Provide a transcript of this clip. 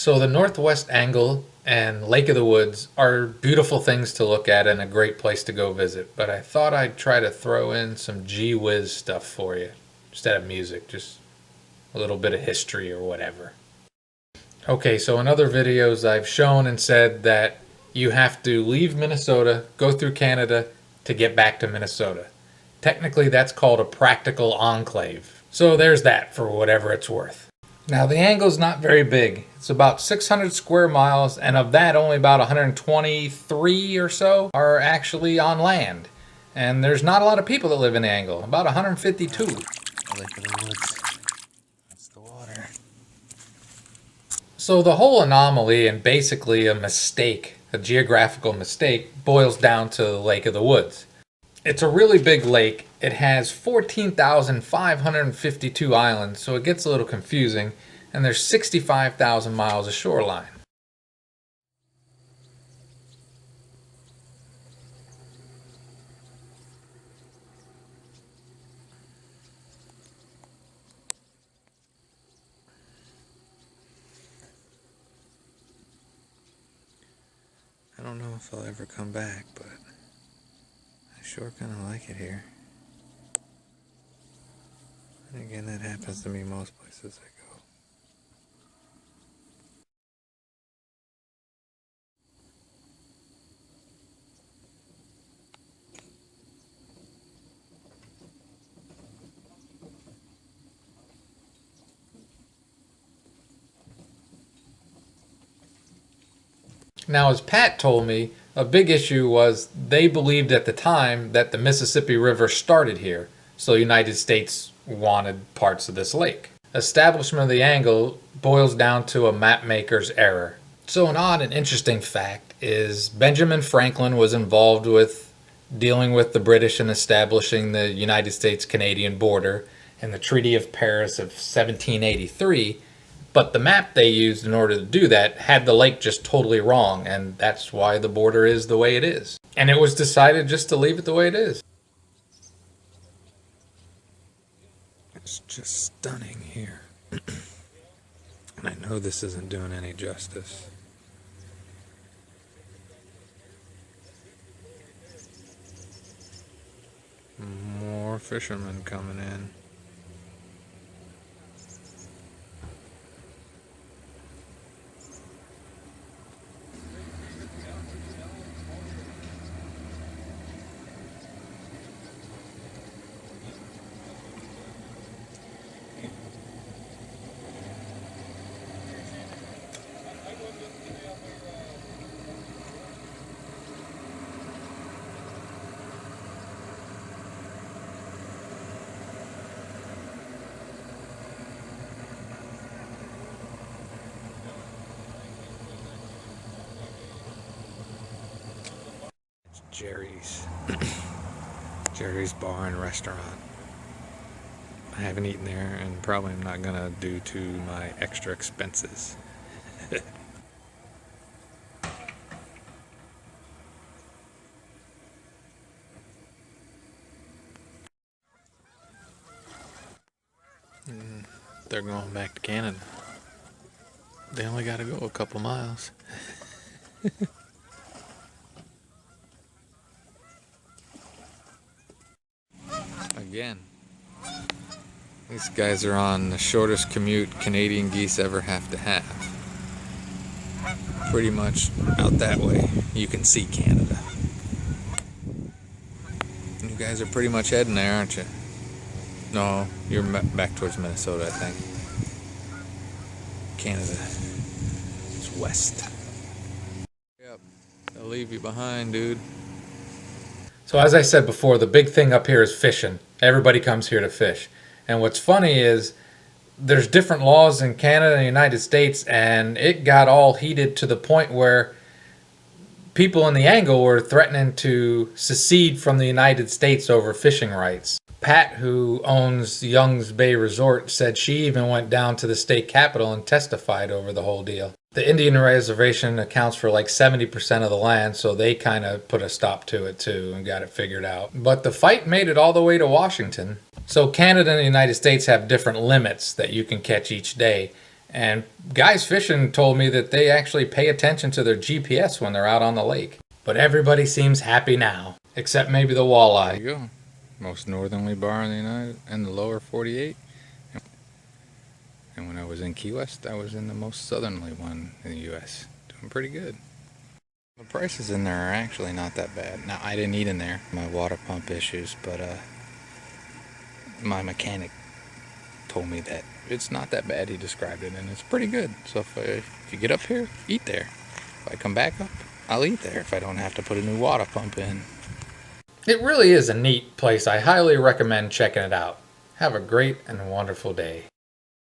So the Northwest Angle and Lake of the Woods are beautiful things to look at and a great place to go visit, but I thought I'd try to throw in some gee whiz stuff for you instead of music, just a little bit of history or whatever. Okay, so in other videos I've shown and said that you have to leave Minnesota, go through Canada to get back to Minnesota. Technically that's called a practical enclave. So there's that for whatever it's worth. Now the Angle's not very big. It's about 600 square miles, and of that only about 123 or so are actually on land. And there's not a lot of people that live in the Angle, about 152. Lake of the Woods. That's the water. So the whole anomaly and basically a mistake, a geographical mistake, boils down to the Lake of the Woods. It's a really big lake. It has 14,552 islands, so it gets a little confusing, and there's 65,000 miles of shoreline. I don't know if I'll ever come back, but I sure kind of like it here. And again, that happens to me most places I go. Now, as Pat told me, a big issue was they believed at the time that the Mississippi River started here, so the United States wanted parts of this lake. Establishment of the Angle boils down to a mapmaker's error. So an odd and interesting fact is Benjamin Franklin was involved with dealing with the British and establishing the United States-Canadian border and the Treaty of Paris of 1783. But the map they used in order to do that had the lake just totally wrong, and that's why the border is the way it is. And it was decided just to leave it the way it is. It's just stunning here. And I know this isn't doing any justice. More fishermen coming in. Jerry's. Jerry's Bar and Restaurant. I haven't eaten there and probably am not gonna due to my extra expenses. They're going back to Canada. They only gotta go a couple miles. Again, these guys are on the shortest commute Canadian geese ever have to have. Pretty much out that way, you can see Canada. You guys are pretty much heading there, aren't you? No, you're back towards Minnesota, I think. Canada is west. Yep, they'll leave you behind, dude. So as I said before, the big thing up here is fishing. Everybody comes here to fish. And what's funny is there's different laws in Canada and the United States, and it got all heated to the point where people in the Angle were threatening to secede from the United States over fishing rights. Pat, who owns Young's Bay Resort, said she even went down to the state capitol and testified over the whole deal. The Indian reservation accounts for like 70% of the land, so they kind of put a stop to it too and got it figured out. But the fight made it all the way to Washington. So Canada and the United States have different limits that you can catch each day. And guys fishing told me that they actually pay attention to their GPS when they're out on the lake. But everybody seems happy now, except maybe the There walleye. you go. Most northerly bar in the United and the lower 48. And when I was in Key West, I was in the most southerly one in the U.S. Doing pretty good. The prices in there are actually not that bad. Now, I didn't eat in there, my water pump issues, but my mechanic told me that it's not that bad. He described it, and it's pretty good. So if you get up here, eat there. If I come back up, I'll eat there if I don't have to put a new water pump in. It really is a neat place. I highly recommend checking it out. Have a great and wonderful day.